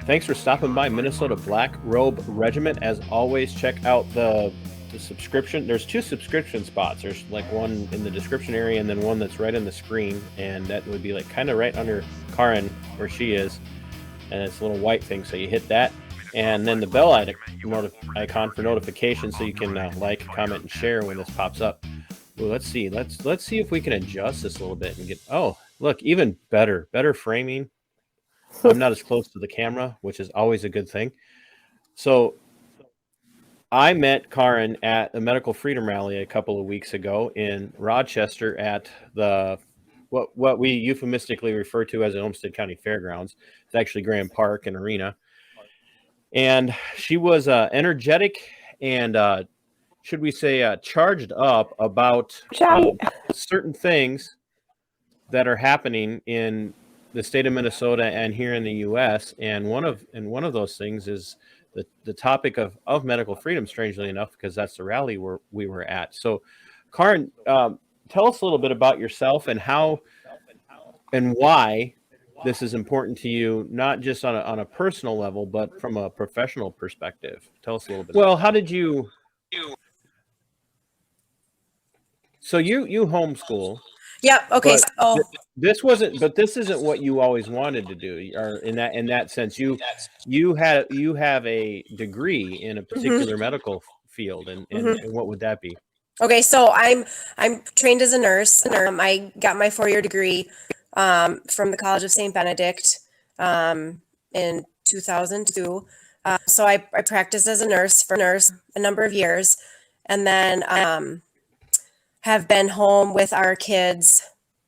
Thanks for stopping by Minnesota Black Robe Regiment. As always, check out the subscription. There's 2 subscription spots. There's like one in the description area and then one that's right on the screen. And that would be like kind of right under Karin where she is. And it's a little white thing. So you hit that. And then the bell icon for notifications so you can like, comment, and share when this pops up. Well, let's see. Let's see if we can adjust this a little bit and get, oh, look, even better framing. I'm not as close to the camera, which is always a good thing. So I met Karin at the Medical Freedom Rally a couple of weeks ago in Rochester at the what we euphemistically refer to as the Olmsted County Fairgrounds. It's actually Grand Park and Arena. And she was energetic and should we say charged up about certain things that are happening in the state of Minnesota and here in the U.S. And one of those things is the topic of medical freedom, strangely enough, because that's the rally we were at. So, Karin, tell us a little bit about yourself and how and why this is important to you, not just on a personal level, but from a professional perspective. Tell us a little bit. Well, how did you? So you homeschool. Yep. Okay. This wasn't, but this isn't what you always wanted to do, or in that sense, you have a degree in a particular medical field, and what would that be? Okay, so I'm trained as a nurse. I got my 4-year degree from the College of St. Benedict in 2002. So I practiced as a nurse a number of years, and then have been home with our kids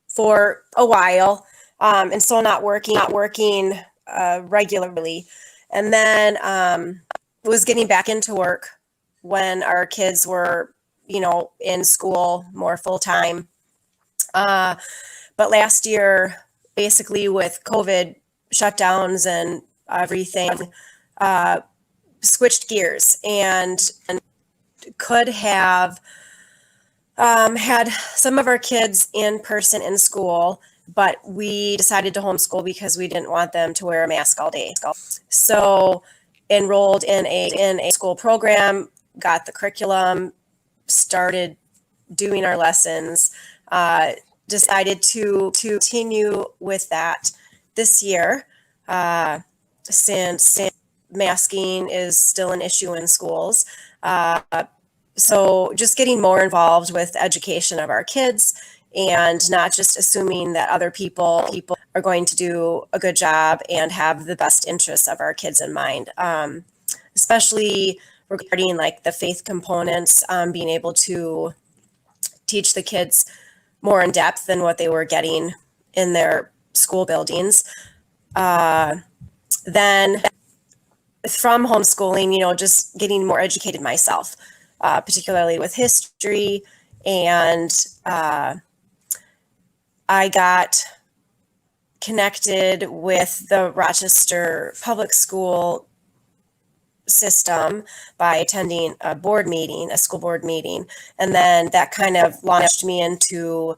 for a while, and still not working regularly. And then was getting back into work when our kids were, in school more full time. But last year, basically with COVID shutdowns and everything, switched gears and could have had some of our kids in person in school, but we decided to homeschool because we didn't want them to wear a mask all day. So enrolled in a school program, got the curriculum, started doing our lessons, decided to continue with that this year, since masking is still an issue in schools. So just getting more involved with the education of our kids and not just assuming that other people are going to do a good job and have the best interests of our kids in mind, especially regarding like the faith components, being able to teach the kids more in depth than what they were getting in their school buildings. Then from homeschooling, just getting more educated myself. Particularly with history, and I got connected with the Rochester public school system by attending a school board meeting, and then that kind of launched me into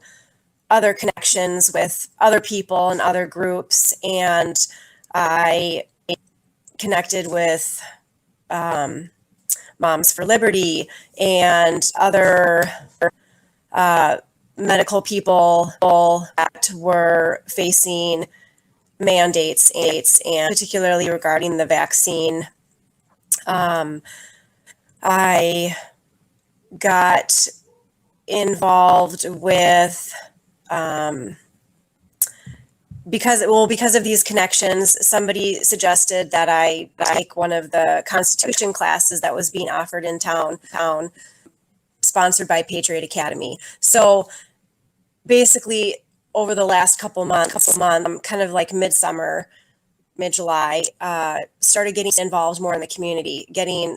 other connections with other people and other groups, and I connected with Moms for Liberty and other medical people that were facing mandates, and particularly regarding the vaccine. I got involved with because of these connections, somebody suggested that I take one of the Constitution classes that was being offered in town, sponsored by Patriot Academy. So basically, over the last couple months, kind of like mid-July, started getting involved more in the community, getting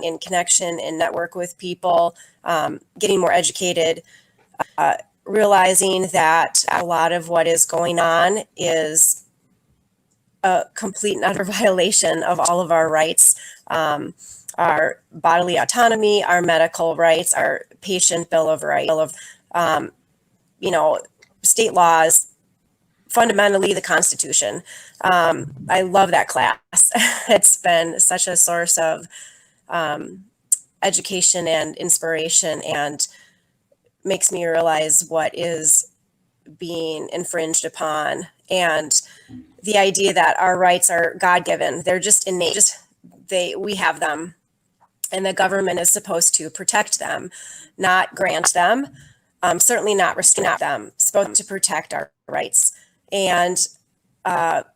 in connection and network with people, getting more educated, realizing that a lot of what is going on is a complete and utter violation of all of our rights, our bodily autonomy, our medical rights, our patient bill of rights, state laws fundamentally the Constitution. I love that class. It's been such a source of education and inspiration, and makes me realize what is being infringed upon, and the idea that our rights are God-given. They're just innate. We have them, and the government is supposed to protect them, not grant them, certainly not restrict them. It's supposed to protect our rights, and our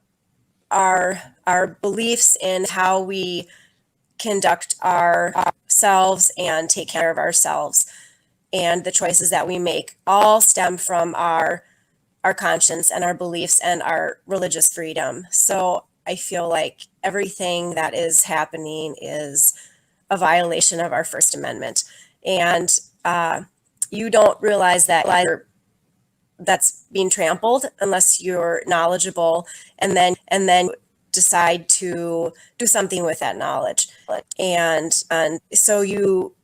beliefs in how we conduct ourselves and take care of ourselves, and the choices that we make all stem from our conscience and our beliefs and our religious freedom. So I feel like everything that is happening is a violation of our First Amendment. And you don't realize that that's being trampled unless you're knowledgeable, and then decide to do something with that knowledge. And so you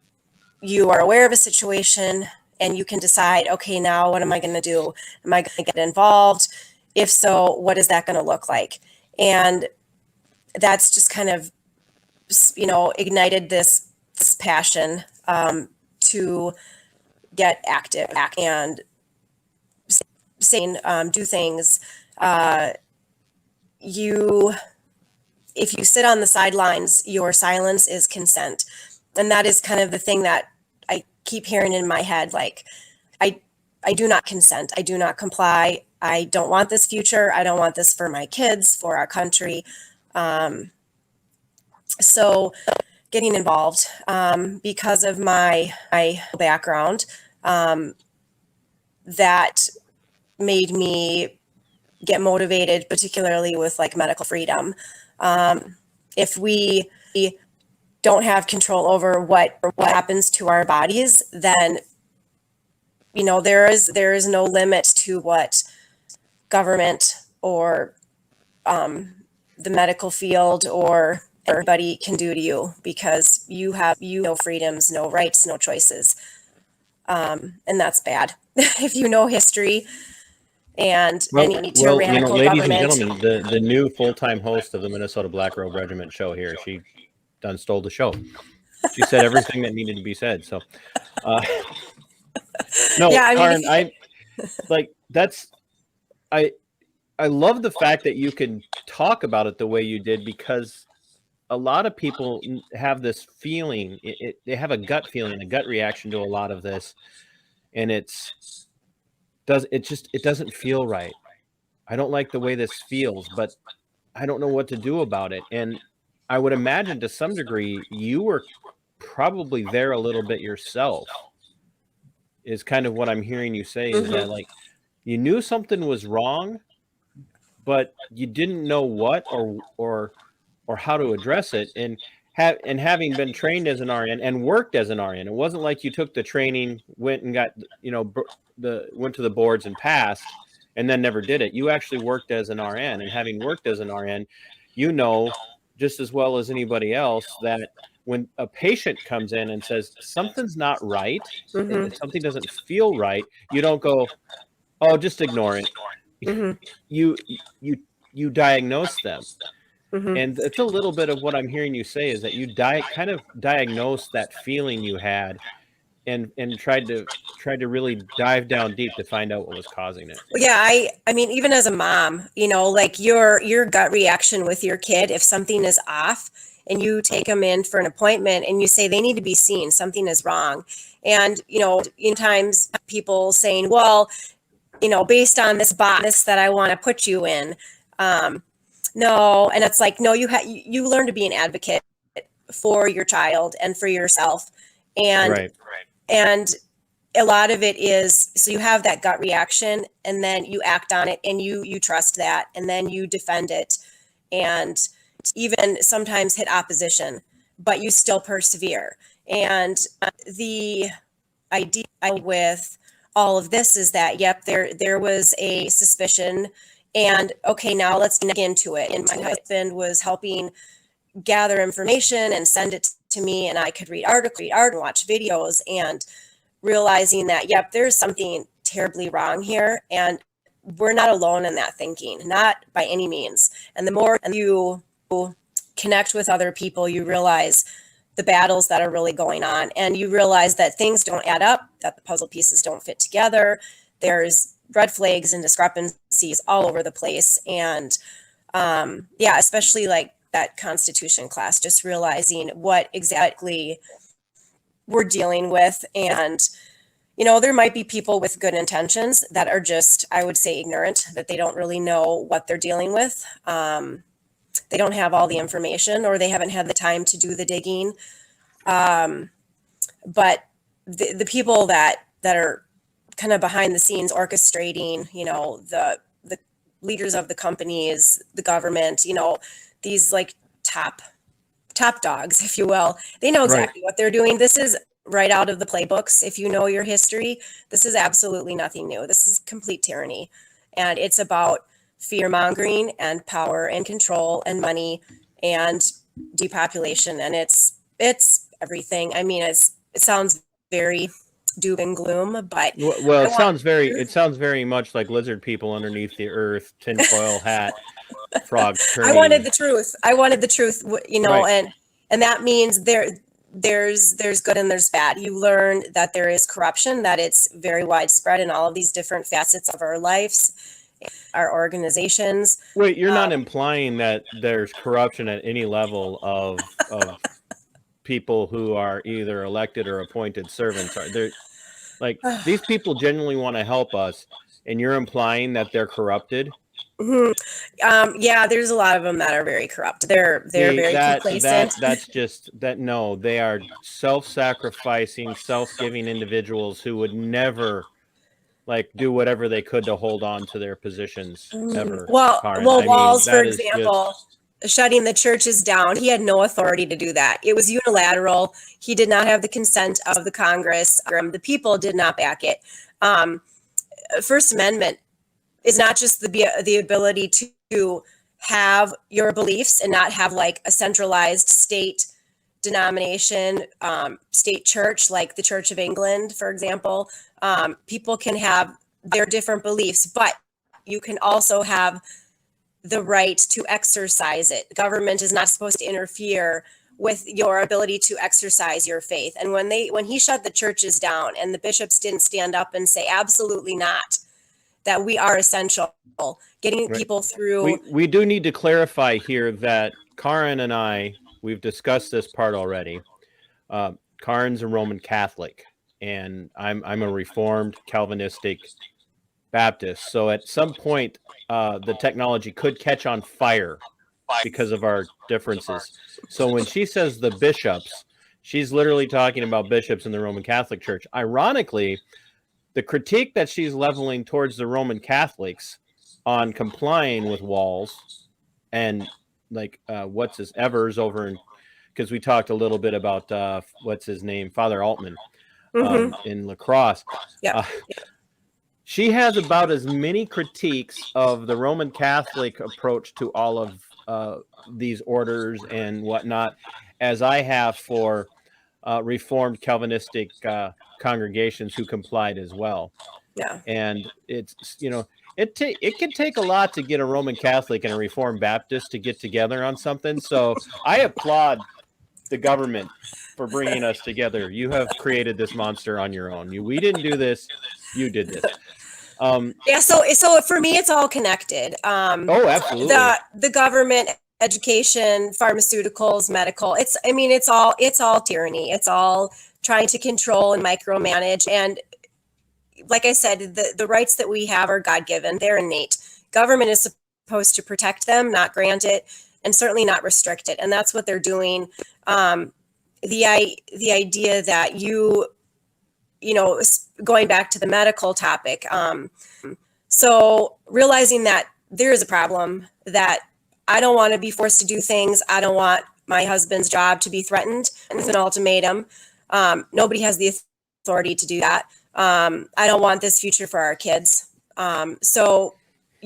are aware of a situation, and you can decide, okay, now what am I going to do? Am I going to get involved? If so, what is that going to look like? And that's just kind of, ignited this passion to get active and saying, do things. If you sit on the sidelines, your silence is consent. And that is kind of the thing that I keep hearing in my head. Like, I do not consent. I do not comply. I don't want this future. I don't want this for my kids, for our country. So getting involved, because of my background, that made me get motivated, particularly with like medical freedom. If we don't have control over what happens to our bodies, then there is no limit to what government or the medical field or everybody can do to you, because you have no freedoms, no rights, no choices, and that's bad. If you know history and any tyrannical ladies government. and gentlemen, the new full-time host of the Minnesota Black Robe Regiment show here, she done stole the show. She said everything that needed to be said. So, no, yeah, Karin, I love the fact that you can talk about it the way you did, because a lot of people have this feeling, they have a gut feeling, a gut reaction to a lot of this, and it doesn't feel right. I don't like the way this feels, but I don't know what to do about it. And I would imagine to some degree you were probably there a little bit yourself, is kind of what I'm hearing you say, is that like you knew something was wrong, but you didn't know what or how to address it. And having been trained as an RN and worked as an RN, it wasn't like you took the training, went and got, went to the boards and passed and then never did it. You actually worked as an RN, and having worked as an RN, just as well as anybody else, that when a patient comes in and says something's not right, and something doesn't feel right, you don't go, oh, just ignore it. You diagnose them. And it's a little bit of what I'm hearing you say, is that you kind of diagnosed that feeling you had, and tried to really dive down deep to find out what was causing it. Yeah, I mean, even as a mom, like your gut reaction with your kid, if something is off and you take them in for an appointment and you say they need to be seen, something is wrong. And, in times people saying, well, based on this box that I want to put you in, no. And it's like, no, you learn to be an advocate for your child and for yourself. And, right. And a lot of it is, so you have that gut reaction, and then you act on it, and you trust that, and then you defend it, and even sometimes hit opposition, but you still persevere. And the idea with all of this is that, yep, there was a suspicion, and okay, now let's dig into it. And my husband was helping gather information and send it to me, and I could read articles and watch videos, and realizing that, yep, there's something terribly wrong here. And we're not alone in that thinking, not by any means. And the more you connect with other people, you realize the battles that are really going on, and you realize that things don't add up, that the puzzle pieces don't fit together. There's red flags and discrepancies all over the place. And yeah, especially like that Constitution class, just realizing what exactly we're dealing with. And there might be people with good intentions that are just, I would say, ignorant, that they don't really know what they're dealing with. They don't have all the information, or they haven't had the time to do the digging. But the people that are kind of behind the scenes orchestrating, the leaders of the companies, the government, these like top dogs, if you will, they know exactly what they're doing. This is right out of the playbooks. If you know your history, this is absolutely nothing new. This is complete tyranny. And it's about fear mongering and power and control and money and depopulation. And it's everything. I mean, it sounds very doom and gloom, but it sounds very much like lizard people underneath the earth, tinfoil hat, frog turning. I wanted the truth, and that means there's good and there's bad. You learn that there is corruption, that it's very widespread in all of these different facets of our lives, our organizations. Wait, you're not implying that there's corruption at any level of people who are either elected or appointed servants? They're like, these people genuinely want to help us, and you're implying that they're corrupted? Mm-hmm. Yeah, there's a lot of them that are very corrupt. They're very complacent. That's just that. No, they are self-sacrificing, self-giving individuals who would never do whatever they could to hold on to their positions ever. Well, Walls, for example, shutting the churches down, he had no authority to do that. It was unilateral. He did not have the consent of the Congress. The people did not back it. First Amendment is not just the ability to have your beliefs and not have like a centralized state denomination, state church, like the Church of England, for example. People can have their different beliefs, but you can also have the right to exercise it. Government is not supposed to interfere with your ability to exercise your faith. And when he shut the churches down and the bishops didn't stand up and say absolutely not, that we are essential, getting people through. We do need to clarify here that Karin and I, we've discussed this part already. Karin's a Roman Catholic, and I'm a Reformed Calvinistic Baptist. So at some point, the technology could catch on fire because of our differences. So when she says the bishops, she's literally talking about bishops in the Roman Catholic Church. Ironically, the critique that she's leveling towards the Roman Catholics on complying with Walls and Evers over in, because we talked a little bit about what's his name, Father Altman, in La Crosse. Yeah. She has about as many critiques of the Roman Catholic approach to all of these orders and whatnot as I have for Reformed Calvinistic congregations who complied as well. Yeah. And it's, it can take a lot to get a Roman Catholic and a Reformed Baptist to get together on something. So I applaud the government for bringing us together. You have created this monster on your own. We didn't do this. You did this. Yeah. So for me, it's all connected. Oh, absolutely. The government, education, pharmaceuticals, medical. It's all tyranny. It's all trying to control and micromanage. And like I said, the rights that we have are God-given. They're innate. Government is supposed to protect them, not grant it, and certainly not restrict it. And that's what they're doing. The idea that going back to the medical topic. So realizing that there is a problem, that I don't want to be forced to do things. I don't want my husband's job to be threatened with an ultimatum. Nobody has the authority to do that. I don't want this future for our kids. So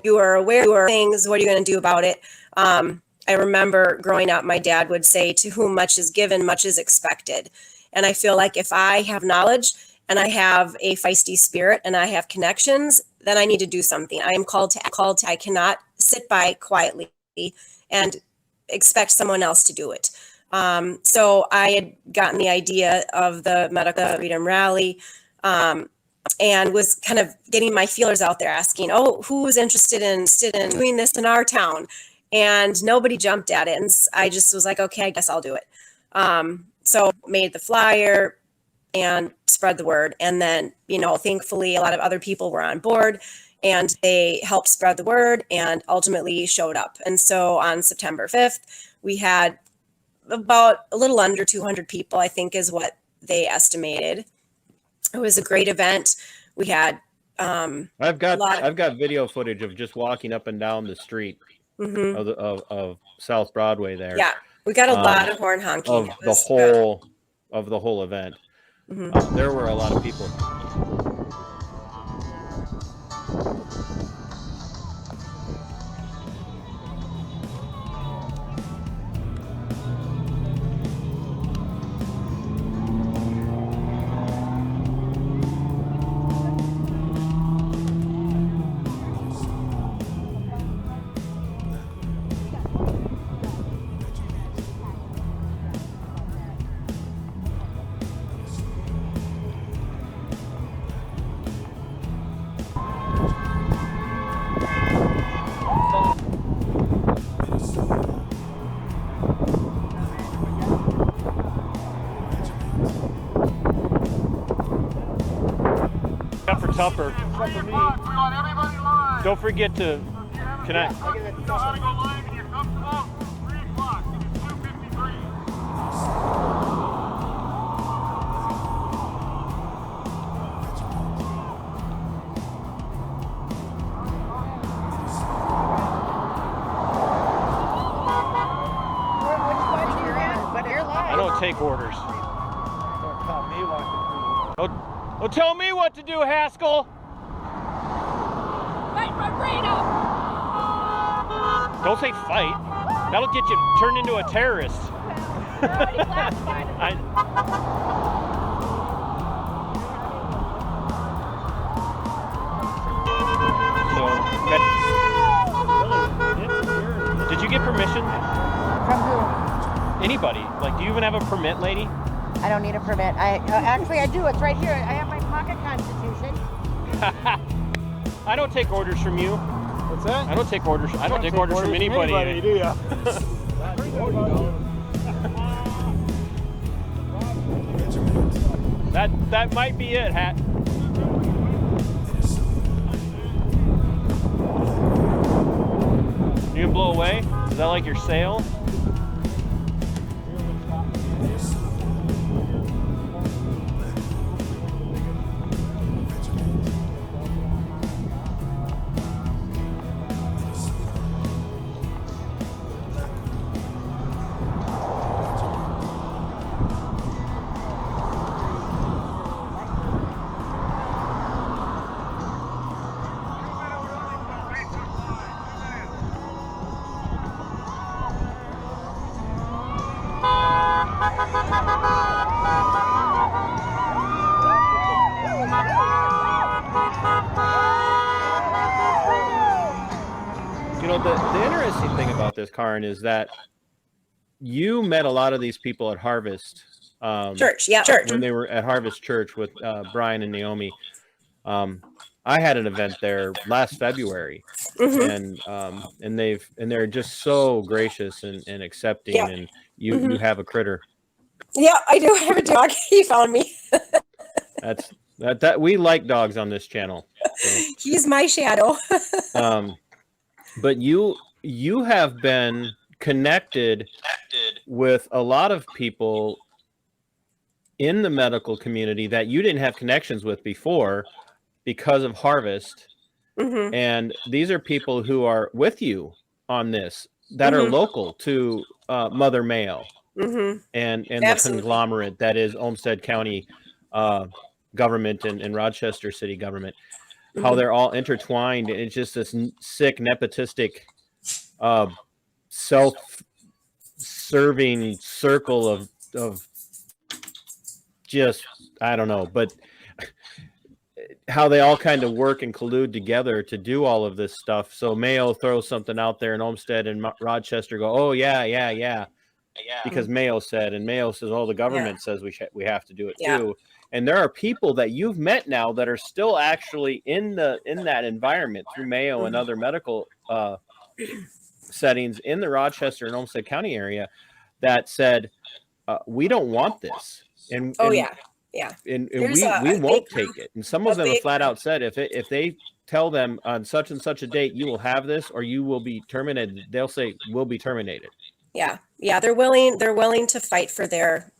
you are aware of things. What are you going to do about it? I remember growing up, my dad would say, to whom much is given, much is expected. And I feel like if I have knowledge and I have a feisty spirit and I have connections, then I need to do something. I am called to, I cannot sit by quietly and expect someone else to do it. So I had gotten the idea of the Medical Freedom Rally, and was kind of getting my feelers out there, asking, oh, who's interested in doing this in our town? And nobody jumped at it. And I just was like, okay, I guess I'll do it. So made the flyer and spread the word. And then, thankfully, a lot of other people were on board and they helped spread the word and ultimately showed up. And so on September 5th, we had about a little under 200 people, I think is what they estimated. It was a great event. We had I've got video footage of just walking up and down the street of South Broadway there. Yeah, we got a lot of horn honking of the whole event. There were a lot of people. For Tupper. Don't forget to connect. I don't take orders. Don't tell me what to do, Haskell. Fight my brain up. Don't say fight. That'll get you turned into a terrorist. Did you get permission? From who? Anybody? Like, do you even have a permit, lady? I don't need a permit. Actually, I do. It's right here. I have my pocket constitution. I don't take orders from you. What's that? I don't take orders. I don't take orders from anybody. Do ya? That might be it, Hat. You gonna blow away? Is that like your sail? You know, the interesting thing about this, Karin, is that you met a lot of these people at Harvest Church. Yeah, church. when they were at Harvest Church with Brian and Naomi. I had an event there last February, and they're just so gracious and accepting. Yeah. And you have a critter. Yeah, I do have a dog. He found me. That we like dogs on this channel. So. He's my shadow. But you have been connected with a lot of people in the medical community that you didn't have connections with before because of Harvest. And these are people who are with you on this that are local to Mother Mayo and the conglomerate that is Olmsted County government and Rochester City government. How they're all intertwined. It's just this sick nepotistic self-serving circle of just, I don't know, but how they all kind of work and collude together to do all of this stuff. So Mayo throws something out there, and Olmsted and Rochester go, "Oh yeah," because Mayo said, and Mayo says, "Oh, the government says we have to do it too." And there are people that you've met now that are still actually in that environment through Mayo and other medical settings in the Rochester and Olmsted County area that said, "We don't want this," and we won't take it. And some of them have flat out said, if they tell them on such and such a date you will have this or you will be terminated, they'll say we'll be terminated. Yeah, they're willing to fight for their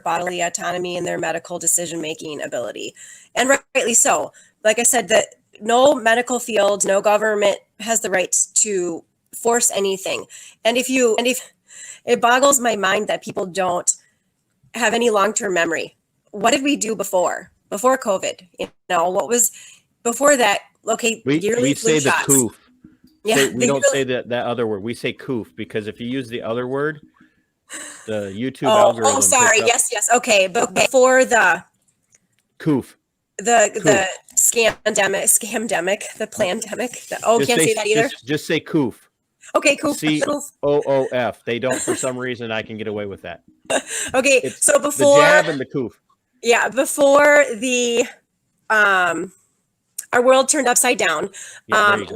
bodily autonomy and their medical decision making ability, and rightly so. Like I said, that no medical field, no government has the right to force anything. And if it boggles my mind that people don't have any long-term memory. What did we do before COVID? What was before that? Okay, we say the coof. Yeah, we don't say that other word. We say coof because if you use the other word, the YouTube algorithm. Oh, sorry. Yes. Okay, but before the coof, the scamdemic, the plandemic. Can't say that either. Just say coof. Okay, coof. COOF. They don't, for some reason, I can get away with that. Okay, so before the jab and the coof. Yeah, before the our world turned upside down.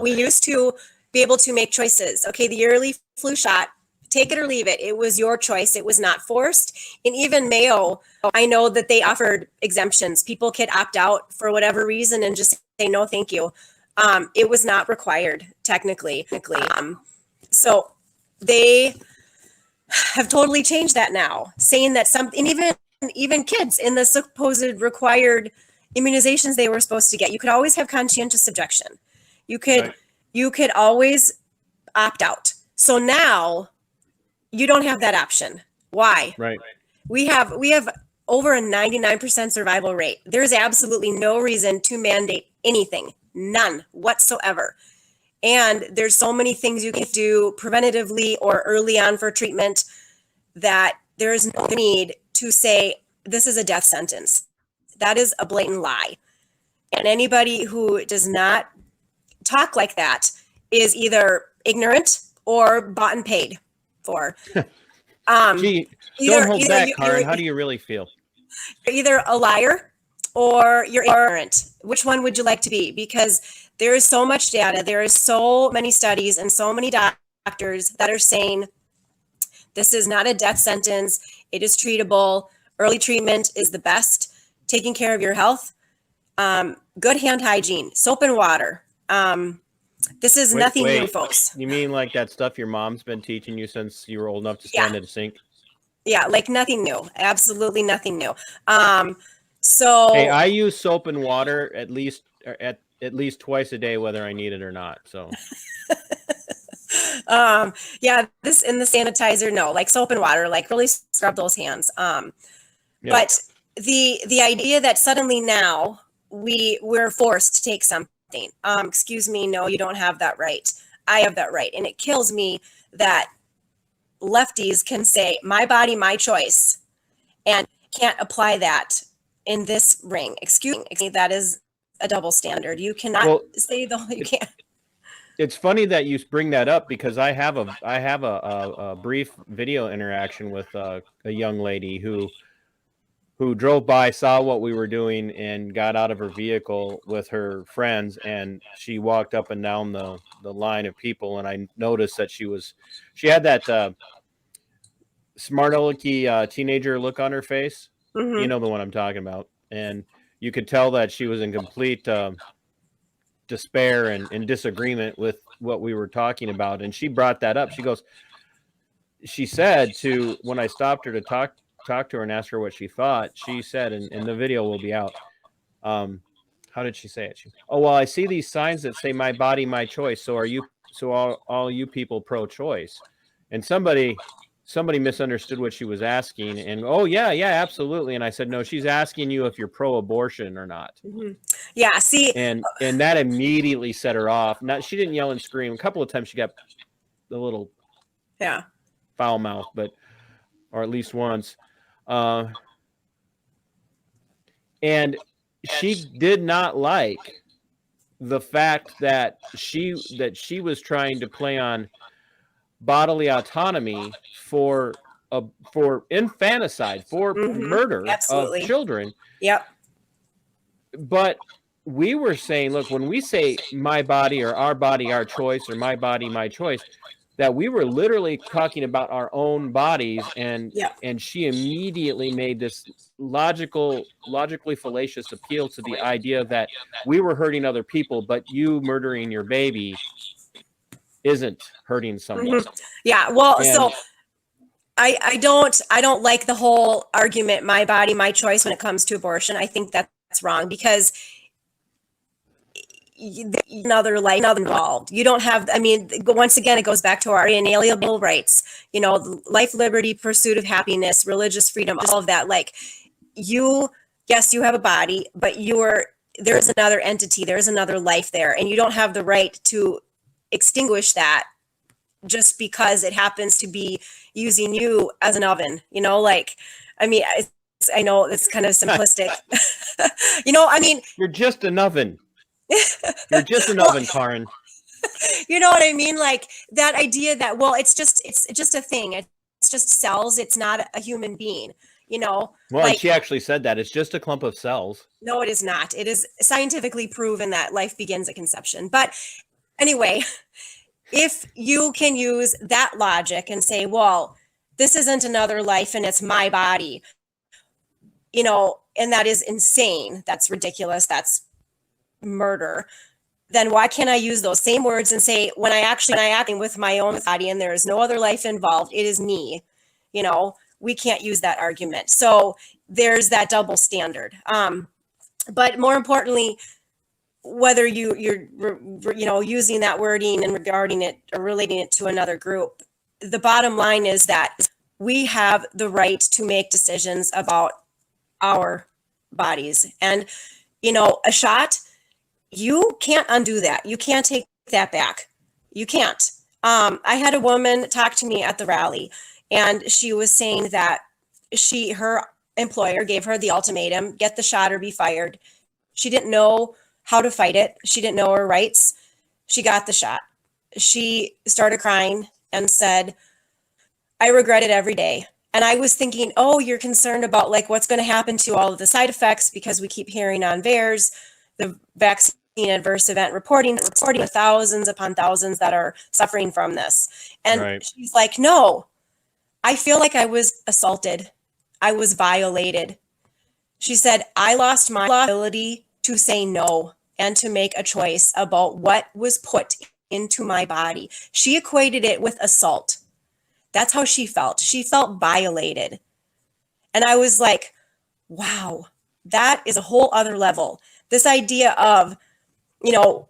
We used to be able to make choices. Okay, the yearly flu shot, take it or leave it. It was your choice. It was not forced. And even Mayo, I know that they offered exemptions. People could opt out for whatever reason and just say no, thank you. It was not required technically. So they have totally changed that now, saying that even kids in the supposed required immunizations they were supposed to get, you could always have conscientious objection. You could always opt out. So now you don't have that option. Why? Right. We have over a 99% survival rate. There's absolutely no reason to mandate anything, none whatsoever. And there's so many things you can do preventatively or early on for treatment that there is no need to say this is a death sentence. That is a blatant lie. And anybody who does not talk like that is either ignorant or bought and paid for. Gee, don't hold back, Karin. How do you really feel? You're either a liar or you're ignorant. Which one would you like to be? Because there is so much data. There is so many studies and so many doctors that are saying this is not a death sentence. It is treatable. Early treatment is the best. Taking care of your health. Good hand hygiene, soap and water. This is nothing new, folks. You mean like that stuff your mom's been teaching you since you were old enough to stand at a sink? Yeah, like nothing new. Absolutely nothing new. So hey, I use soap and water at least twice a day, whether I need it or not. So this in the sanitizer, no, like soap and water, like really scrub those hands. But the idea that suddenly now we're forced to take something. Excuse me, no, you don't have that right. I have that right. And it kills me that lefties can say my body, my choice, and can't apply that in this ring. Excuse me, that is a double standard. You cannot say you can't. It's funny that you bring that up because I have a brief video interaction with a young lady who drove by, saw what we were doing, and got out of her vehicle with her friends, and she walked up and down the line of people, and I noticed that she had that smart alecky teenager look on her face. Mm-hmm. You know the one I'm talking about, and you could tell that she was in complete despair and in disagreement with what we were talking about, and she brought that up. She said to, when I stopped her to talk to her and asked her what she thought, she said, and the video will be out. How did she say it? I see these signs that say my body, my choice. So all you people pro-choice? And somebody misunderstood what she was asking, and yeah, absolutely. And I said, no, she's asking you if you're pro-abortion or not. Mm-hmm. Yeah, see, and that immediately set her off. She didn't yell and scream. A couple of times she got a little foul mouth, or at least once. And she did not like the fact that she was trying to play on bodily autonomy for infanticide, for murder of Absolutely. children. Yep. But we were saying, look, when we say my body, our choice, or my body, my choice, that we were literally talking about our own bodies. And Yep. and she immediately made this logically fallacious appeal to the idea that we were hurting other people, but you murdering your baby isn't hurting someone. Yeah. Well, And so I don't like the whole argument, my body, my choice, when it comes to abortion. I think that's wrong, because another life involved. You don't have, I mean, once again, it goes back to our inalienable rights, life, liberty, pursuit of happiness, religious freedom, all of that. Like, yes, you have a body, but there's another entity, there's another life there, and you don't have the right to extinguish that just because it happens to be using you as an oven. I mean, I know it's kind of simplistic. I mean, you're just an oven. You're just an oven, Karin. You know what I mean? Like, that idea that, well, it's just a thing. It's just cells. It's not a human being, Well, and she actually said that it's just a clump of cells. No, it is not. It is scientifically proven that life begins at conception. But anyway, if you can use that logic and say, well, this isn't another life and it's my body, and that is insane. That's ridiculous. That's murder. Then why can't I use those same words and say, when I acting with my own body and there is no other life involved, it is me. We can't use that argument. So there's that double standard. But more importantly, whether you're using that wording and regarding it or relating it to another group, the bottom line is that we have the right to make decisions about our bodies. And a shot, you can't undo that. You can't take that back. You can't. I had a woman talk to me at the rally, and she was saying that her employer gave her the ultimatum: get the shot or be fired. She didn't know how to fight it. She didn't know her rights. She got the shot. She started crying and said, I regret it every day. And I was thinking, oh, you're concerned about like what's going to happen to all of the side effects, because we keep hearing on VAERS, the vaccine adverse event reporting thousands upon thousands that are suffering from this. And Right. She's like, no, I feel like I was assaulted. I was violated. She said, I lost my ability to say no and to make a choice about what was put into my body. She equated it with assault. That's how she felt. She felt violated. And I was like, wow, that is a whole other level. This idea of,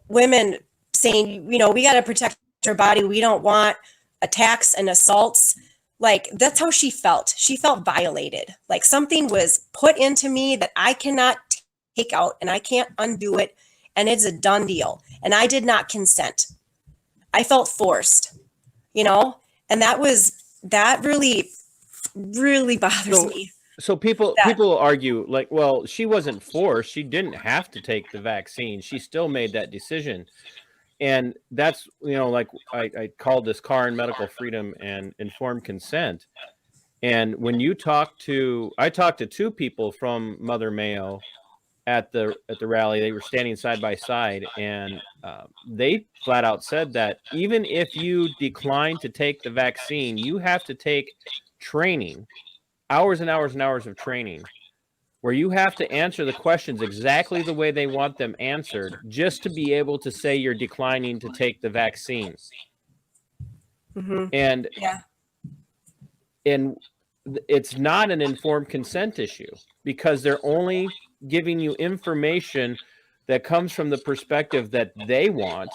women saying, we got to protect our body. We don't want attacks and assaults. Like, that's how she felt. She felt violated. Like something was put into me that I cannot take out and I can't undo it. And it's a done deal. And I did not consent. I felt forced, and that really, really bothers me. So people argue like, well, she wasn't forced. She didn't have to take the vaccine. She still made that decision. And that's, like I called this Karin medical freedom and informed consent. And when I talked to two people from Mother Mayo at the rally. They were standing side by side, and they flat out said that even if you decline to take the vaccine, you have to take training, hours and hours and hours of training, where you have to answer the questions exactly the way they want them answered, just to be able to say you're declining to take the vaccine. Mm-hmm. And it's not an informed consent issue, because they're only giving you information that comes from the perspective that they want.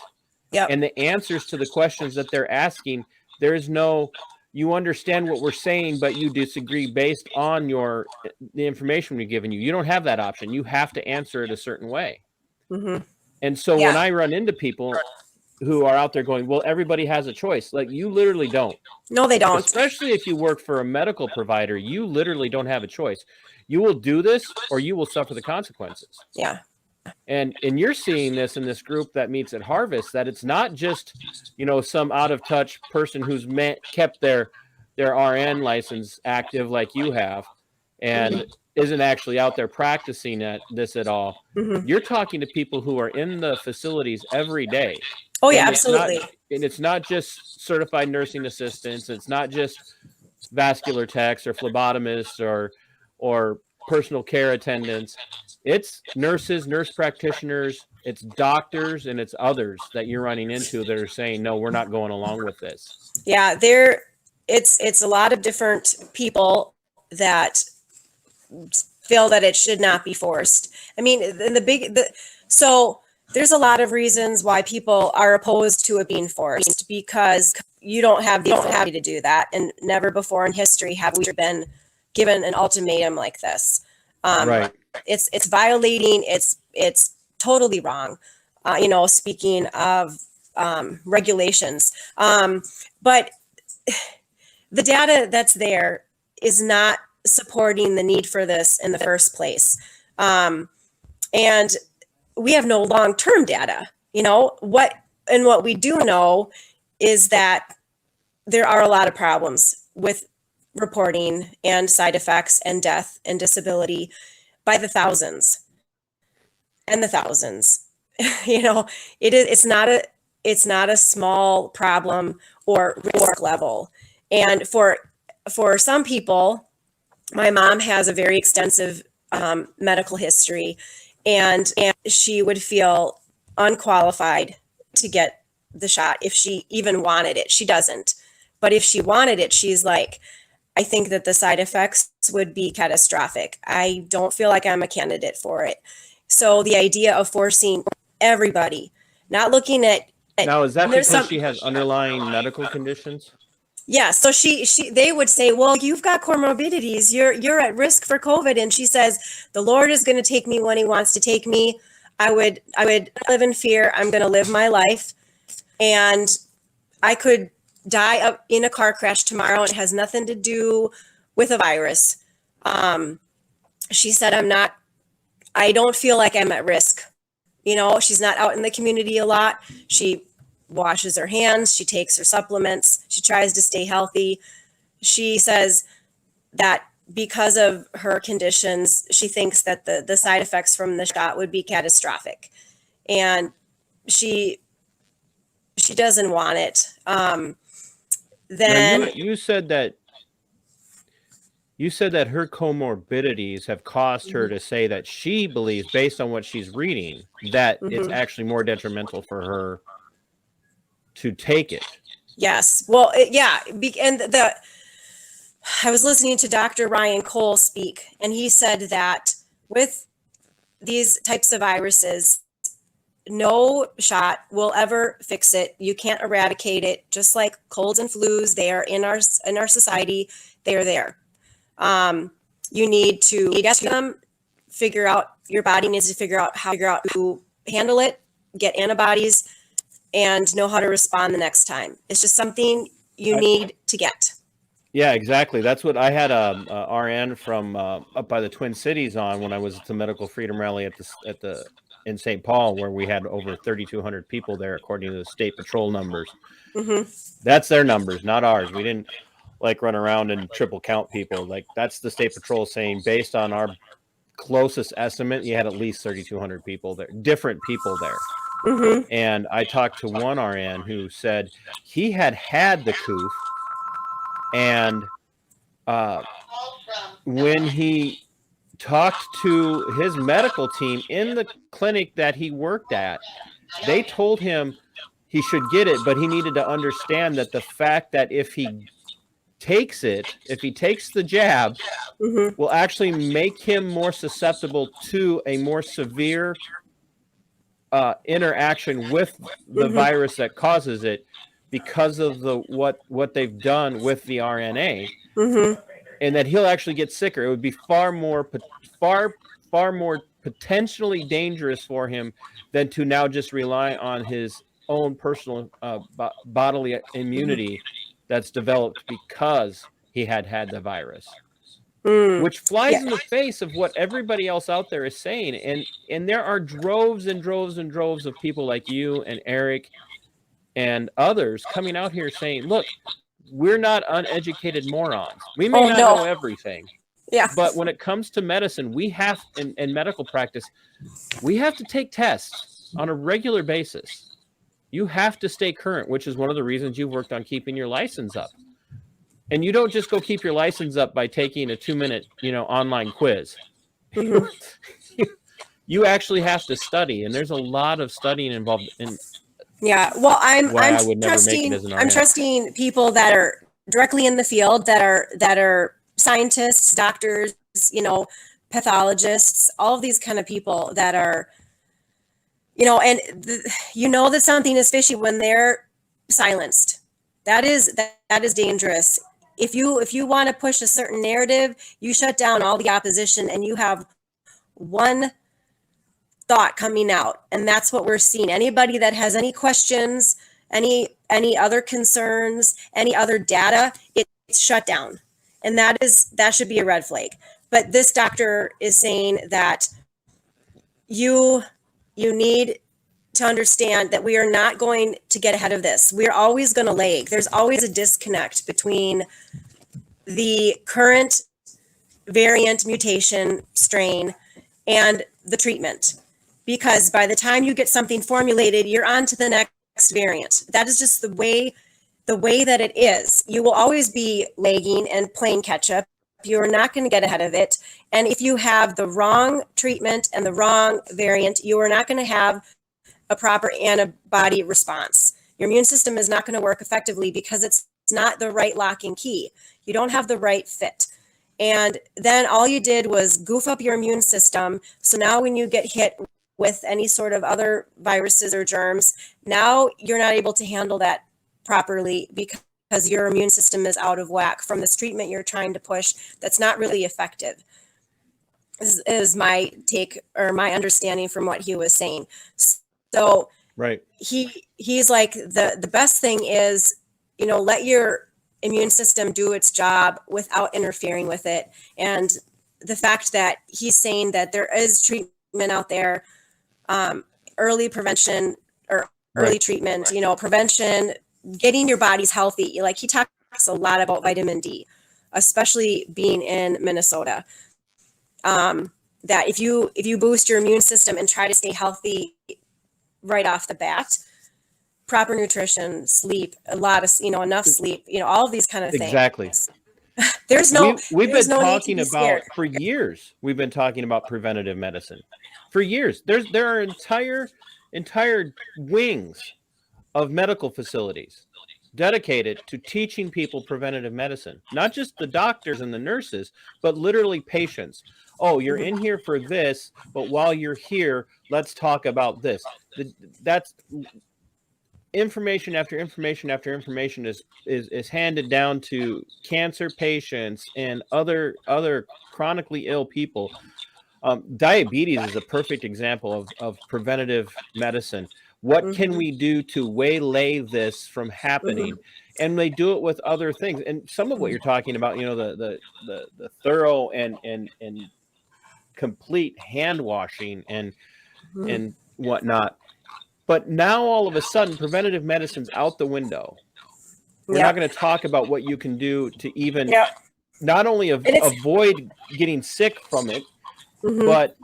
Yep. And the answers to the questions that they're asking, there's no, you understand what we're saying, but you disagree based on the information we've given you. You don't have that option. You have to answer it a certain way. Mm-hmm. And so when I run into people, who are out there going, well, everybody has a choice. Like, you literally don't. No, they don't. Especially if you work for a medical provider, you literally don't have a choice. You will do this or you will suffer the consequences. Yeah. And you're seeing this in this group that meets at Harvest, that it's not just, some out of touch person who's kept their RN license active like you have and isn't actually out there practicing this at all. Mm-hmm. You're talking to people who are in the facilities every day. Oh, yeah, absolutely. And it's not just certified nursing assistants. It's not just vascular techs or phlebotomists or personal care attendants. It's nurses, nurse practitioners, it's doctors, and it's others that you're running into that are saying, no, we're not going along with this. Yeah, it's a lot of different people that feel that it should not be forced. I mean, so there's a lot of reasons why people are opposed to it being forced, because you don't have the ability to do that, and never before in history have we been given an ultimatum like this. Right. It's violating. It's totally wrong. Speaking of regulations, but the data that's there is not supporting the need for this in the first place, and we have no long-term data. What we do know is that there are a lot of problems with reporting and side effects and death and disability by the thousands and the thousands. It's not a small problem or risk level. And for some people, my mom has a very extensive medical history, and she would feel unqualified to get the shot if she even wanted it. She doesn't. But if she wanted it, she's like, I think that the side effects would be catastrophic. I don't feel like I'm a candidate for it. So the idea of forcing everybody, not looking at now, is that because she has underlying medical conditions? Yeah. So they would say, well, you've got comorbidities. You're at risk for COVID. And she says, the Lord is going to take me when he wants to take me. I would live in fear. I'm going to live my life. And I could die up in a car crash tomorrow. It has nothing to do with a virus. She said, I don't feel like I'm at risk. She's not out in the community a lot. She washes her hands. She takes her supplements. She tries to stay healthy. She says that because of her conditions, she thinks that the side effects from the shot would be catastrophic. And she doesn't want it. Then you said that her comorbidities have caused her to say that she believes, based on what she's reading, that it's actually more detrimental for her to take it. Yes. Well, and I was listening to Dr. Ryan Cole speak, and he said that with these types of viruses, no shot will ever fix it. You can't eradicate it. Just like colds and flus, they are in our society. They are there. You need to get them. Your body needs to figure out how to handle it, get antibodies, and know how to respond the next time. It's just something you need to get. Yeah, exactly. That's what I had a RN from up by the Twin Cities on when I was at the Medical Freedom Rally in St. Paul, where we had over 3,200 people there, according to the state patrol numbers. Mm-hmm. That's their numbers, not ours. We didn't run around and triple count people. That's the state patrol saying, based on our closest estimate, you had at least 3,200 people there, different people there. Mm-hmm. And I talked to one RN who said he had the coof, and when he talked to his medical team in the clinic that he worked at, they told him he should get it, but he needed to understand that the fact that if he takes the jab, will actually make him more susceptible to a more severe interaction with the virus that causes it, because of what they've done with the RNA. And that he'll actually get sicker. It would be far more potentially dangerous for him than to now just rely on his own personal bodily immunity that's developed because he had the virus, which flies Yeah. in the face of what everybody else out there is saying. And there are droves and droves and droves of people like you and Eric and others coming out here saying, look, we're not uneducated morons. We may Oh, not no. know everything, Yeah. but when it comes to medicine, we have, in medical practice, we have to take tests on a regular basis. You have to stay current, which is one of the reasons you've worked on keeping your license up. And you don't just go keep your license up by taking a 2-minute, online quiz. You actually have to study, and there's a lot of studying involved in. Yeah. Well, Why I would never make it trusting, as an I'm RN. trusting people that are directly in the field, that are scientists, doctors, pathologists, all of these kind of people that are, and that something is fishy when they're silenced. That is dangerous. If you want to push a certain narrative, you shut down all the opposition and you have one thought coming out, and that's what we're seeing. Anybody that has any questions, any other concerns, any other data, it's shut down, and that should be a red flag. But this doctor is saying that you need to understand that we are not going to get ahead of this. We're always going to lag. There's always a disconnect between the current variant, mutation, strain, and the treatment. Because by the time you get something formulated, you're on to the next variant. That is just the way that it is. You will always be lagging and playing catch up. You're not going to get ahead of it. And if you have the wrong treatment and the wrong variant, you are not going to have a proper antibody response. Your immune system is not going to work effectively because it's not the right lock and key. You don't have the right fit. And then all you did was goof up your immune system. So now when you get hit with any sort of other viruses or germs, now you're not able to handle that properly because your immune system is out of whack from this treatment you're trying to push that's not really effective. This is my take or my understanding from what he was saying. So right. He's like, the best thing is, let your immune system do its job without interfering with it. And the fact that he's saying that there is treatment out there, early prevention or early Right. treatment, prevention, getting your bodies healthy. Like he talks a lot about vitamin D, especially being in Minnesota. That if you boost your immune system and try to stay healthy right off the bat, proper nutrition, sleep, a lot of, enough sleep, all of these kind of things. Exactly. We've been talking about for years. We've been talking about preventative medicine for years. There are entire wings of medical facilities dedicated to teaching people preventative medicine, not just the doctors and the nurses, but literally patients. Oh, you're in here for this, but while you're here, let's talk about this. That's information after information after information is handed down to cancer patients and other chronically ill people. Diabetes is a perfect example of preventative medicine. What can we do to waylay this from happening? And they do it with other things. And some of what you're talking about, the thorough and complete hand washing and whatnot. But now all of a sudden, preventative medicine's out the window. We're not going to talk about what you can do to even not only avoid getting sick from it, but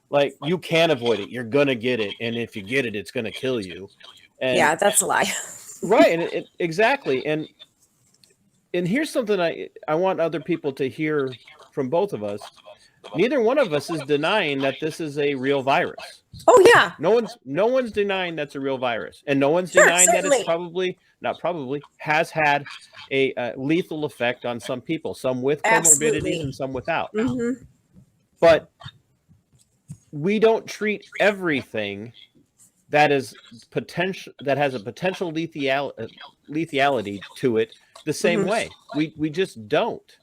like you can avoid it. You're going to get it. And if you get it, it's going to kill you. And, yeah, that's a lie. Right. And exactly. And here's something I want other people to hear from both of us. Neither one of us is denying that this is a real virus. Oh yeah. No one's denying that's a real virus, and no one's denying that it's has had a lethal effect on some people, some with comorbidities and some without. But we don't treat everything that has a potential lethality to it the same way. We just don't.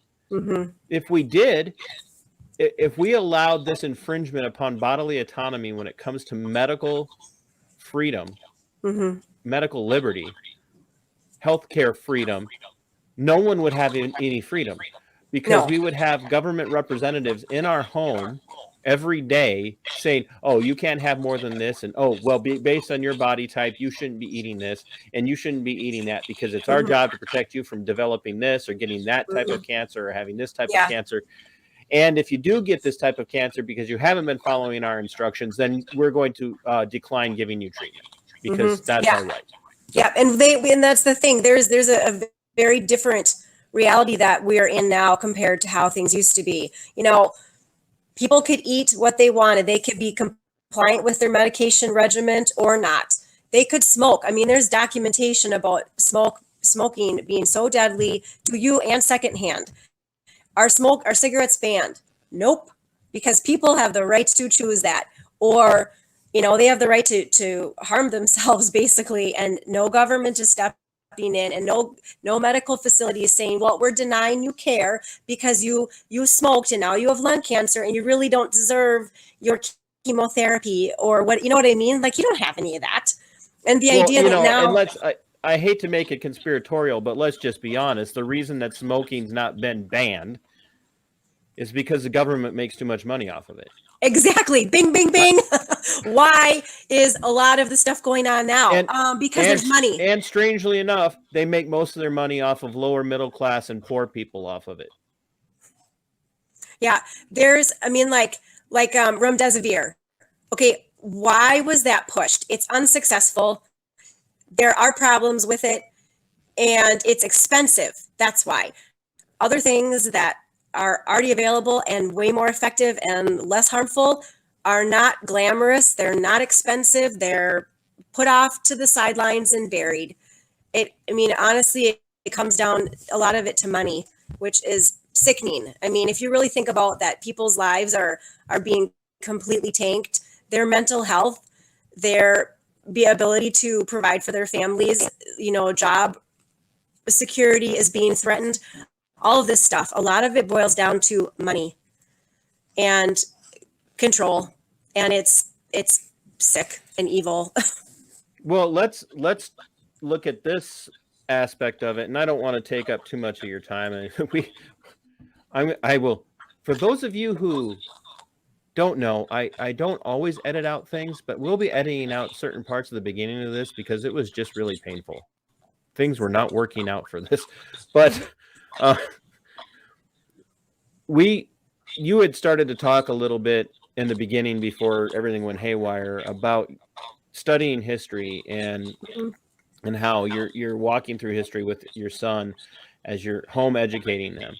If we did, if we allowed this infringement upon bodily autonomy when it comes to medical freedom, medical liberty, healthcare freedom, no one would have any freedom, because No. we would have government representatives in our home every day saying, oh, you can't have more than this, and oh, well, based on your body type, you shouldn't be eating this and you shouldn't be eating that, because it's our job to protect you from developing this or getting that type of cancer or having this type of cancer. And if you do get this type of cancer because you haven't been following our instructions, then we're going to decline giving you treatment, because that's our right. Yeah, and that's the thing. There's a very different reality that we're in now compared to how things used to be. You know, people could eat what they wanted. They could be compliant with their medication regimen or not. They could smoke. I mean, there's documentation about smoking being so deadly to you and secondhand. Are cigarettes banned? Nope, because people have the right to choose that, or they have the right to harm themselves basically, and no government is stepping in, and no medical facility is saying, well, we're denying you care because you smoked and now you have lung cancer and you really don't deserve your chemotherapy, or what, you know what I mean? Like, you don't have any of that. And the idea that now, and I hate to make it conspiratorial, but let's just be honest. The reason that smoking's not been banned is because the government makes too much money off of it. Exactly. Bing, bing, bing. Why is a lot of the stuff going on now? Because there's money. And strangely enough, they make most of their money off of lower middle class and poor people off of it. Yeah. There's, like remdesivir. Okay. Why was that pushed? It's unsuccessful. There are problems with it, and it's expensive. That's why. Other things that are already available and way more effective and less harmful are not glamorous. They're not expensive. They're put off to the sidelines and buried. Honestly, it comes down, a lot of it, to money, which is sickening. If you really think about that, people's lives are being completely tanked. Their mental health, their ability to provide for their families, job security is being threatened. All of this stuff, a lot of it boils down to money and control, and it's sick and evil. Well, let's look at this aspect of it, and I don't want to take up too much of your time. I will. For those of you who don't know, I don't always edit out things, but we'll be editing out certain parts of the beginning of this because it was just really painful. Things were not working out for this, but. You had started to talk a little bit in the beginning before everything went haywire about studying history and how you're walking through history with your son as you're home educating them,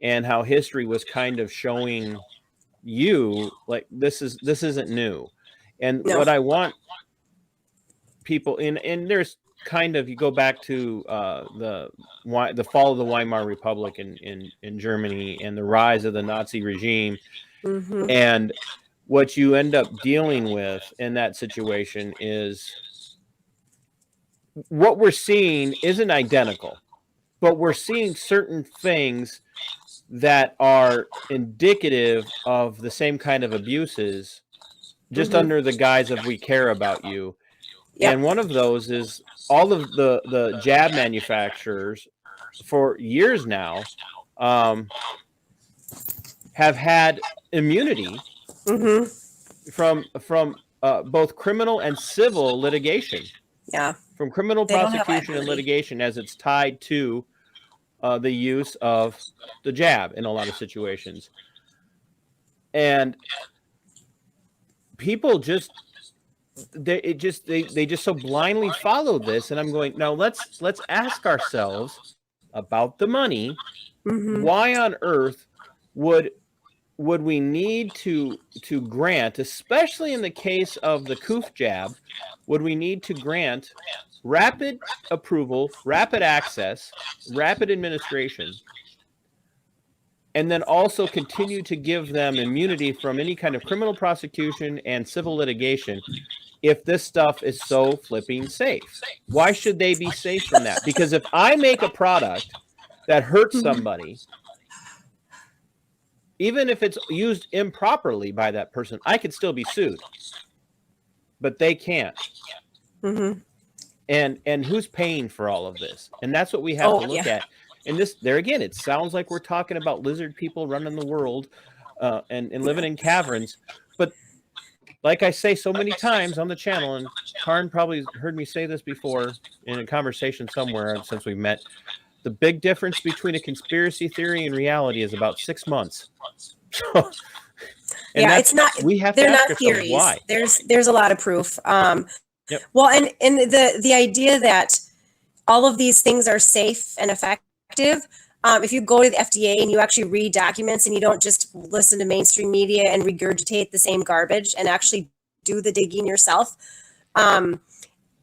and how history was kind of showing you like this isn't new. And what I want people and there's kind of, you go back to the fall of the Weimar Republic in Germany and the rise of the Nazi regime, and what you end up dealing with in that situation is what we're seeing isn't identical, but we're seeing certain things that are indicative of the same kind of abuses, just under the guise of we care about you. Yep. And one of those is all of the jab manufacturers for years now have had immunity from both criminal and civil litigation. Yeah, from criminal prosecution and litigation, as it's tied to the use of the jab in a lot of situations. And people they just so blindly follow this, and I'm going, no, let's ask ourselves about the money. Why on earth would we need to grant, especially in the case of the Koof jab, would we need to grant rapid approval, rapid access, rapid administration, and then also continue to give them immunity from any kind of criminal prosecution and civil litigation if this stuff is so flipping safe? Why should they be safe from that? Because if I make a product that hurts somebody, even if it's used improperly by that person, I could still be sued. But they can't. And who's paying for all of this? And that's what we have to look at. And this, there again, it sounds like we're talking about lizard people running the world and living in caverns. But like I say so many times on the channel, and Karin probably heard me say this before in a conversation somewhere since we met, the big difference between a conspiracy theory and reality is about 6 months. So, yeah, it's not. We have they're to ask not ourselves theories. why. There's a lot of proof. Yep. Well, and the idea that all of these things are safe and effective. If you go to the FDA and you actually read documents and you don't just listen to mainstream media and regurgitate the same garbage and actually do the digging yourself,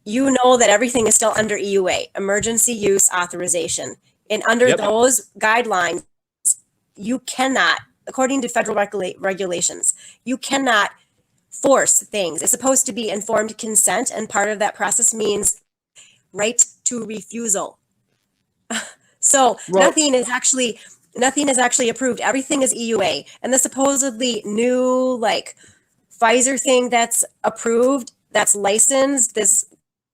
you know that everything is still under EUA, emergency use authorization. And under those guidelines, you cannot, according to federal regulations, you cannot force things. It's supposed to be informed consent, and part of that process means right to refusal. So nothing is actually approved. Everything is EUA, and the supposedly new like Pfizer thing that's approved, that's licensed, this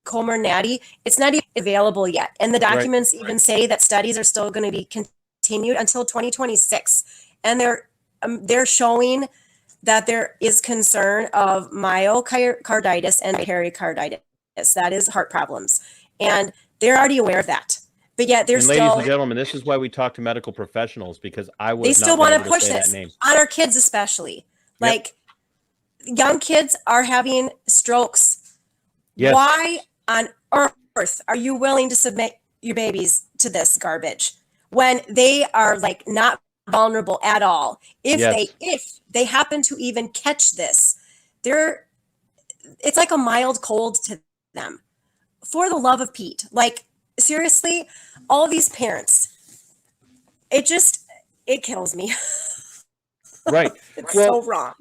Comirnaty, it's not even available yet. And the documents even say that studies are still going to be continued until 2026, and they're showing that there is concern of myocarditis and pericarditis. That is heart problems, and they're already aware of that. But yet they're still. Ladies and gentlemen, this is why we talk to medical professionals, because I would. They still want to push this on our kids, especially. Like young kids are having strokes. Yes. Why on earth are you willing to submit your babies to this garbage when they are like not vulnerable at all? If they happen to even catch this, it's like a mild cold to them. For the love of Pete, like seriously, all these parents, it kills me. Right. It's so wrong.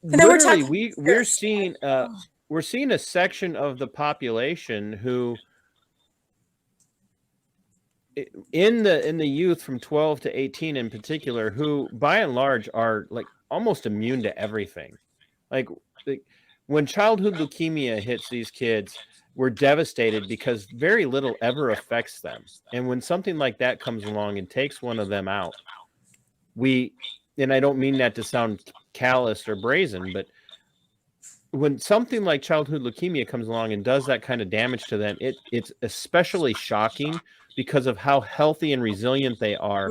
Literally, we're seeing a section of the population who in the youth from 12 to 18 in particular, who by and large are like almost immune to everything. Like when childhood leukemia hits these kids, we're devastated because very little ever affects them. And when something like that comes along and takes one of them out, and I don't mean that to sound callous or brazen, but when something like childhood leukemia comes along and does that kind of damage to them, it's especially shocking because of how healthy and resilient they are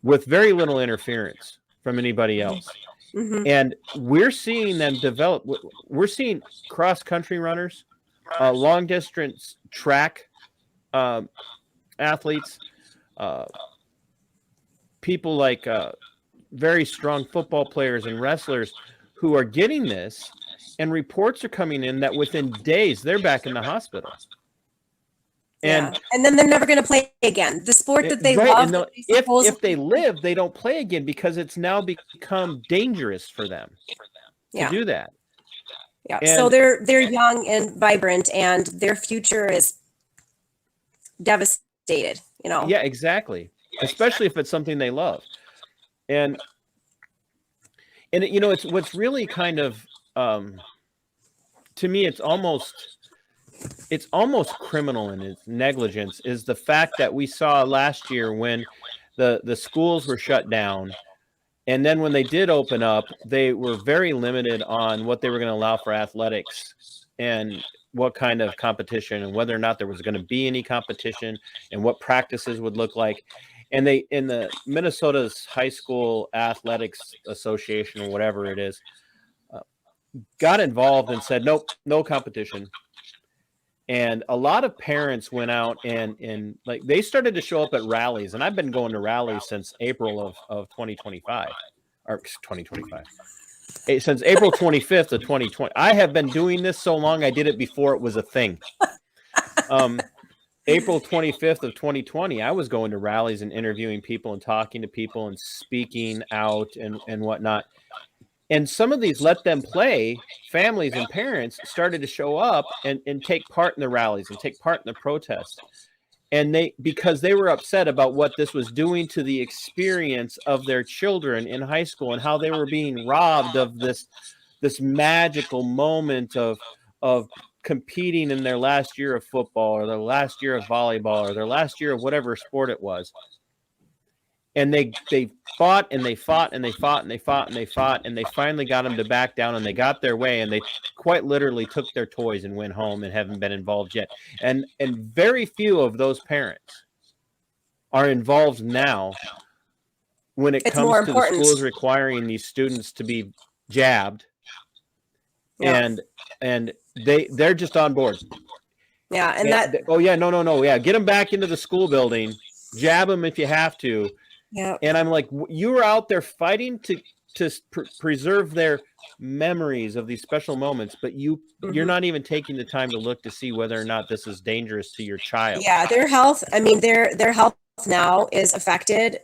with very little interference from anybody else. And we're seeing them develop. We're seeing cross-country runners, long distance track athletes, people like very strong football players and wrestlers who are getting this, and reports are coming in that within days they're back in the hospital. And then they're never going to play again. The sport that they love. If they live, they don't play again because it's now become dangerous for them to do that. Yeah. And so they're young and vibrant, and their future is devastated. You know. Yeah, exactly. Especially if it's something they love, and it's what's really kind of to me, it's almost criminal in its negligence is the fact that we saw last year when the schools were shut down, and then when they did open up, they were very limited on what they were going to allow for athletics and what kind of competition and whether or not there was going to be any competition and what practices would look like. And they, in the Minnesota's High School Athletics Association or whatever it is, got involved and said, nope, no competition. And a lot of parents went out and like they started to show up at rallies. And I've been going to rallies since April of 2025 or 2025. Since April 25th of 2020. I have been doing this so long. I did it before it was a thing. April 25th of 2020, I was going to rallies and interviewing people and talking to people and speaking out and whatnot. And some of these let them play families and parents started to show up and take part in the rallies and take part in the protests. And because they were upset about what this was doing to the experience of their children in high school and how they were being robbed of this magical moment of competing in their last year of football or their last year of volleyball or their last year of whatever sport it was. And they fought and they fought and they fought and they fought and they fought, and they finally got them to back down, and they got their way, and they quite literally took their toys and went home and haven't been involved yet. And very few of those parents are involved now when it comes to the schools requiring these students to be jabbed. Yeah. And they're just on board. Yeah. And yeah, get them back into the school building, jab them if you have to. Yeah. And I'm like, you were out there fighting to preserve their memories of these special moments, but you're not even taking the time to look to see whether or not this is dangerous to your child. Yeah, their health, I mean, their health now is affected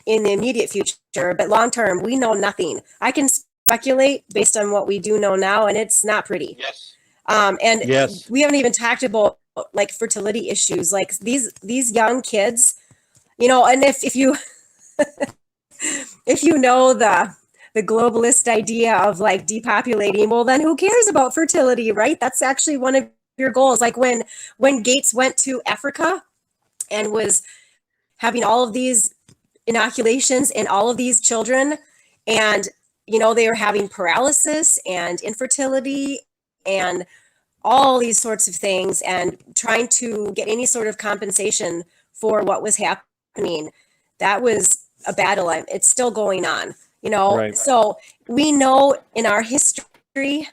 in the immediate future, but long term, we know nothing. I can speculate based on what we do know now, and it's not pretty. Yes. And we haven't even talked about like fertility issues, like these young kids, you know, and if you if you know the globalist idea of like depopulating, well, then who cares about fertility, right? That's actually one of your goals. Like when Gates went to Africa and was having all of these inoculations in all of these children, and you know, they were having paralysis and infertility and all these sorts of things, and trying to get any sort of compensation for what was happening. That was a battle. It's still going on, you know. Right. So we know in our history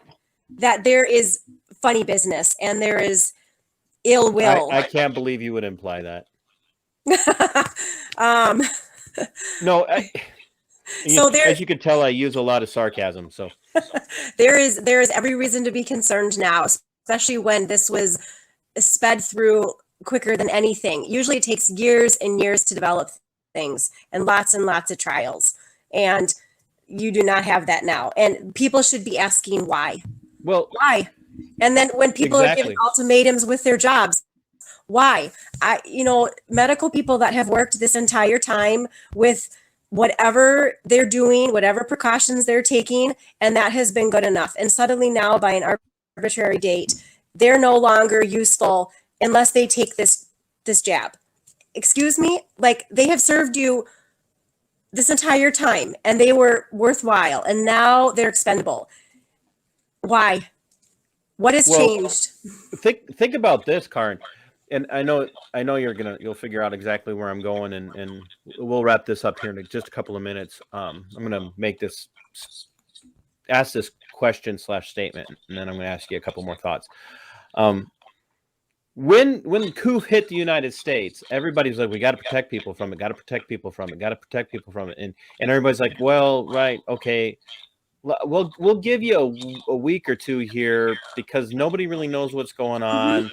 that there is funny business and there is ill will. I can't believe you would imply that. No. As you could tell, I use a lot of sarcasm. So there is every reason to be concerned now, especially when this was sped through quicker than anything. Usually it takes years and years to develop things and lots of trials. And you do not have that now. And people should be asking why. Well, why? And then when people are giving ultimatums with their jobs, why? Medical people that have worked this entire time with whatever they're doing, whatever precautions they're taking, and that has been good enough. And suddenly now, by an arbitrary date, they're no longer useful unless they take this jab. Excuse me? Like, they have served you this entire time and they were worthwhile, and now they're expendable. Why? What has changed? Think about this, Karin. And I know you'll figure out exactly where I'm going, and we'll wrap this up here in just a couple of minutes. I'm gonna ask this question / statement, and then I'm gonna ask you a couple more thoughts. When the coup hit the United States, everybody's like, we got to protect people from it, and everybody's like, well, right, okay, we'll give you a week or two here because nobody really knows what's going on.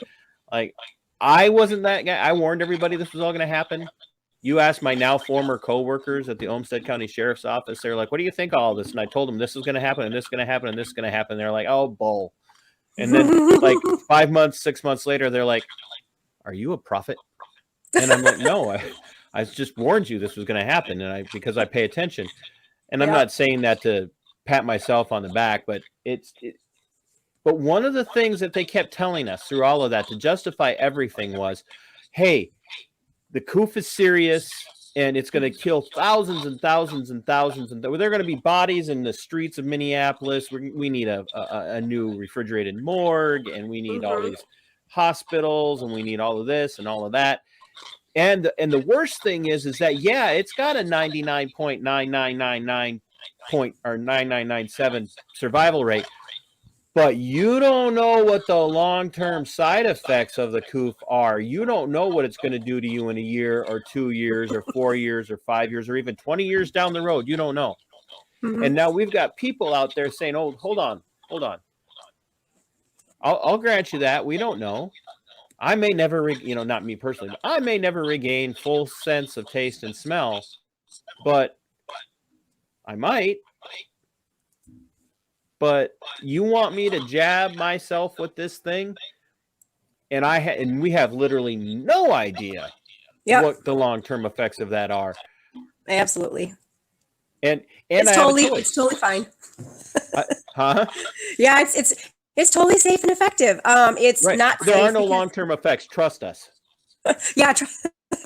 Like, I wasn't that guy. I warned everybody this was all going to happen. You asked my now former coworkers at the Olmsted County Sheriff's Office, they're like, what do you think of all this? And I told them this is going to happen, and this is going to happen, and this is going to happen. They're like, oh, bull. And then like 5 months, 6 months later, they're like, are you a prophet? And I'm like, no, I just warned you this was going to happen, and because I pay attention. And I'm not saying that to pat myself on the back, but but one of the things that they kept telling us through all of that to justify everything was, hey, the coup is serious and it's going to kill thousands and thousands and thousands. And there are going to be bodies in the streets of Minneapolis. We need a new refrigerated morgue, and we need all these hospitals, and we need all of this and all of that. And the worst thing is that, yeah, it's got a 99.9997 survival rate. But you don't know what the long-term side effects of the coup are. You don't know what it's going to do to you in a year or 2 years or 4 years or 5 years or even 20 years down the road. You don't know. Mm-hmm. And now we've got people out there saying, oh, hold on. I'll grant you that. We don't know. I may never, not me personally, but I may never regain full sense of taste and smell, but I might. But you want me to jab myself with this thing? And and we have literally no idea what the long-term effects of that are. Absolutely. And it's totally fine. Huh? Yeah, It's totally safe and effective. It's Right. not There safe are no because- long-term effects. Trust us. Yeah,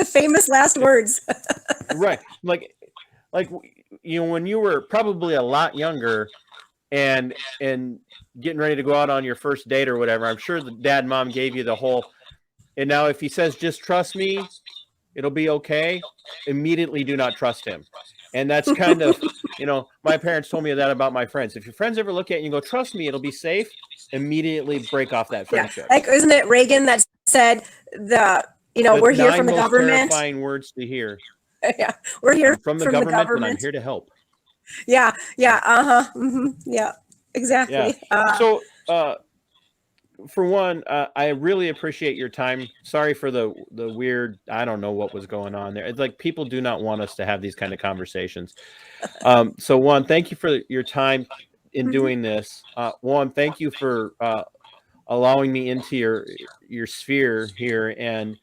famous last words. Right. Like when you were probably a lot younger and getting ready to go out on your first date or whatever, I'm sure the dad and mom gave you the whole, and now if he says just trust me, it'll be okay, immediately do not trust him. And that's kind of, my parents told me that about my friends. If your friends ever look at you and go, trust me, it'll be safe, immediately break off that friendship. Like, isn't it Reagan that said we're here from the most government? Terrifying words to hear. Yeah, we're here from the government, and I'm here to help. Yeah, yeah, exactly. Yeah. So, for one, I really appreciate your time. Sorry for the weird. I don't know what was going on there. It's like people do not want us to have these kind of conversations. So, one, thank you for your time in doing this. One, thank you for allowing me into your sphere here. And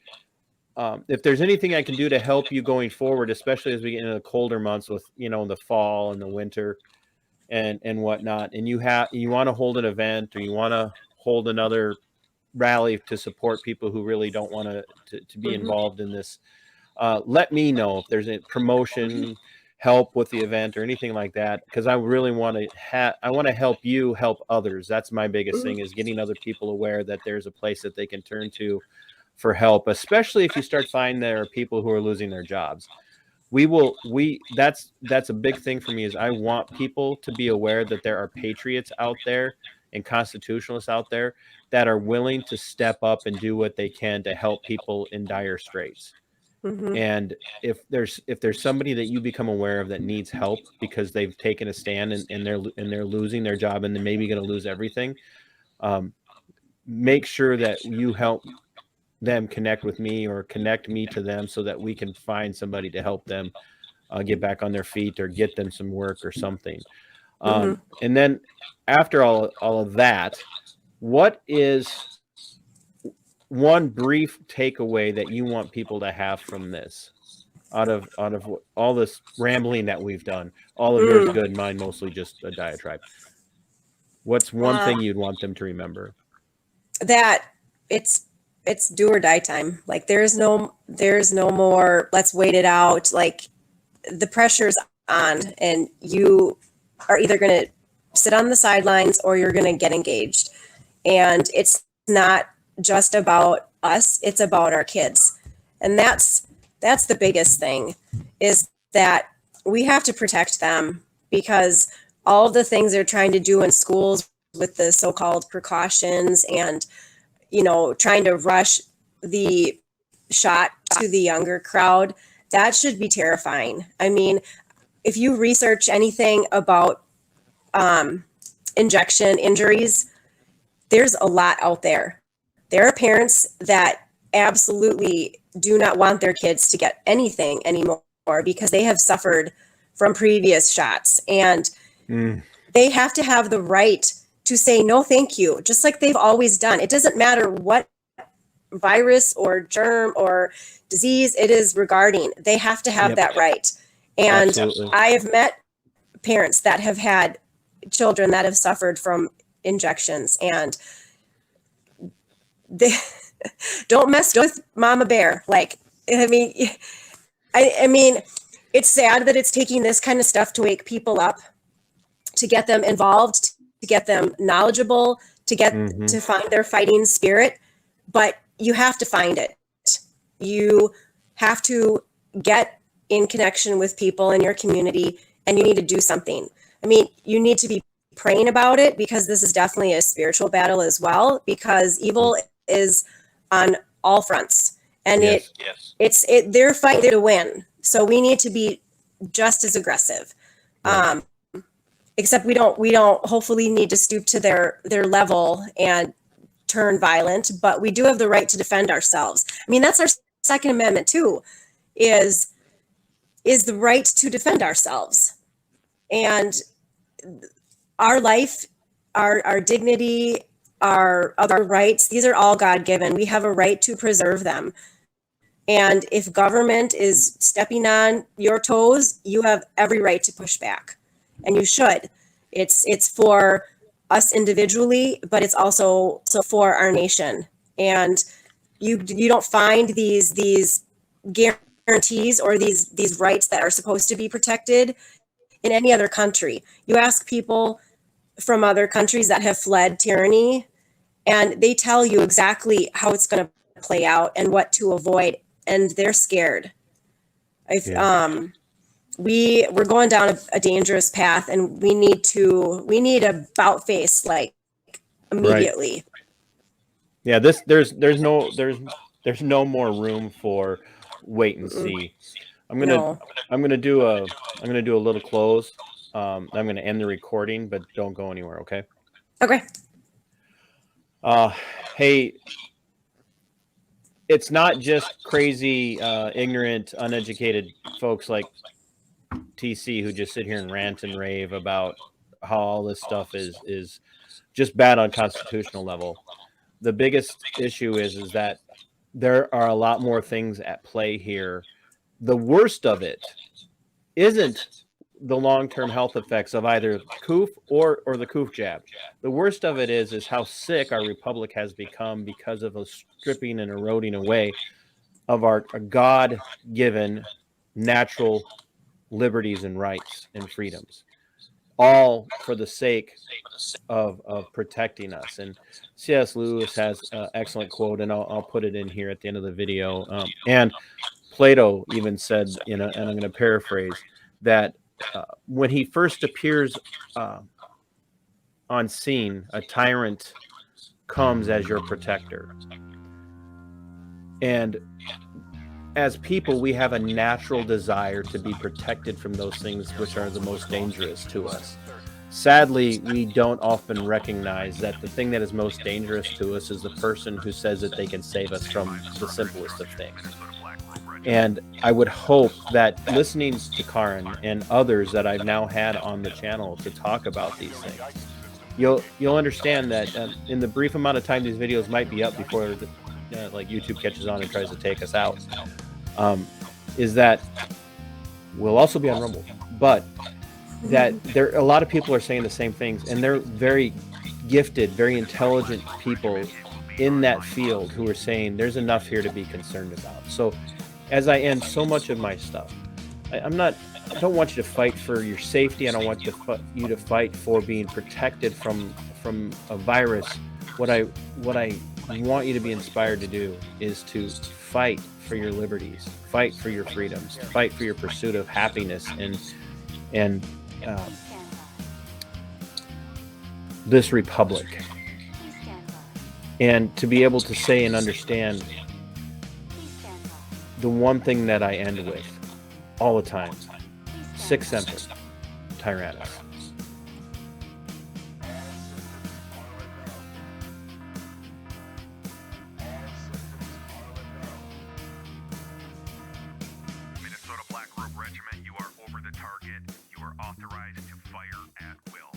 if there's anything I can do to help you going forward, especially as we get into the colder months with the fall and the winter and whatnot, and you want to hold an event or you want to hold another rally to support people who really don't want to be involved in this, let me know if there's a promotion, help with the event or anything like that, because I really want to help you help others. That's my biggest thing, is getting other people aware that there's a place that they can turn to for help, especially if you start finding there are people who are losing their jobs. That's a big thing for me, is I want people to be aware that there are patriots out there and constitutionalists out there that are willing to step up and do what they can to help people in dire straits. And if there's somebody that you become aware of that needs help because they've taken a stand and they're losing their job and they're maybe going to lose everything, make sure that you help them connect with me or connect me to them so that we can find somebody to help them get back on their feet or get them some work or something. And then after all of that, what is one brief takeaway that you want people to have from this, out of all this rambling that we've done? All of yours good, mine mostly just a diatribe. What's one thing you'd want them to remember? That it's do or die time. Like there's no more let's wait it out. Like the pressure's on and you are either going to sit on the sidelines or you're going to get engaged. And it's not just about us, it's about our kids. And that's the biggest thing, is that we have to protect them, because all of the things they're trying to do in schools with the so-called precautions and trying to rush the shot to the younger crowd, that should be terrifying. I mean, if you research anything about injection injuries, there's a lot out there. There are parents that absolutely do not want their kids to get anything anymore because they have suffered from previous shots, and they have to have the right to say no thank you, just like they've always done. It doesn't matter what virus or germ or disease it is regarding. They have to have that right. And absolutely. I have met parents that have had children that have suffered from injections, and they don't mess with mama bear. Like, I mean, it's sad that it's taking this kind of stuff to wake people up, to get them involved, to get them knowledgeable, to get to find their fighting spirit. But you have to find it. You have to get in connection with people in your community, and you need to do something. I mean, you need to be praying about it, because this is definitely a spiritual battle as well, because evil is on all fronts, and they're fighting to win. So we need to be just as aggressive. Except we don't hopefully need to stoop to their level and turn violent, but we do have the right to defend ourselves. I mean, that's our Second Amendment too, is the right to defend ourselves. And our life, our dignity, our other rights, these are all God-given. We have a right to preserve them. And if government is stepping on your toes, you have every right to push back. And you should. It's for us individually, but it's also for our nation. And you don't find these guarantees or these rights that are supposed to be protected in any other country. You ask people from other countries that have fled tyranny, and they tell you exactly how it's going to play out and what to avoid, and they're scared. We're going down a dangerous path, and we need a about face like immediately. Right. Yeah, there's no more room for wait and see. I'm gonna do a little close. I'm gonna end the recording, but don't go anywhere, okay? Okay. Hey, it's not just crazy, ignorant, uneducated folks like TC who just sit here and rant and rave about how all this stuff is just bad on constitutional level. The biggest issue is that there are a lot more things at play here. The worst of it isn't the long-term health effects of either COOF or the COOF jab. The worst of it is how sick our republic has become because of a stripping and eroding away of our God-given natural liberties and rights and freedoms, all for the sake of protecting us. And C.S. Lewis has an excellent quote, and I'll put it in here at the end of the video. And Plato even said, and I'm going to paraphrase, that when he first appears on scene, a tyrant comes as your protector. And as people, we have a natural desire to be protected from those things which are the most dangerous to us. Sadly, we don't often recognize that the thing that is most dangerous to us is the person who says that they can save us from the simplest of things. And I would hope that listening to Karin and others that I've now had on the channel to talk about these things, you'll understand that in the brief amount of time these videos might be up before like YouTube catches on and tries to take us out, is that we'll also be on Rumble, but that a lot of people are saying the same things, and they're very gifted, very intelligent people in that field who are saying there's enough here to be concerned about. So as I end so much of my stuff, I don't want you to fight for your safety. I don't want you to fight for being protected from a virus. What I want you to be inspired to do is to fight for your liberties, fight for your freedoms, fight for your pursuit of happiness and this republic. And to be able to say and understand the one thing that I end with all the time: Sic Semper, Tyrannis. Minnesota Black Robe Regiment, you are over the target. You are authorized to fire at will.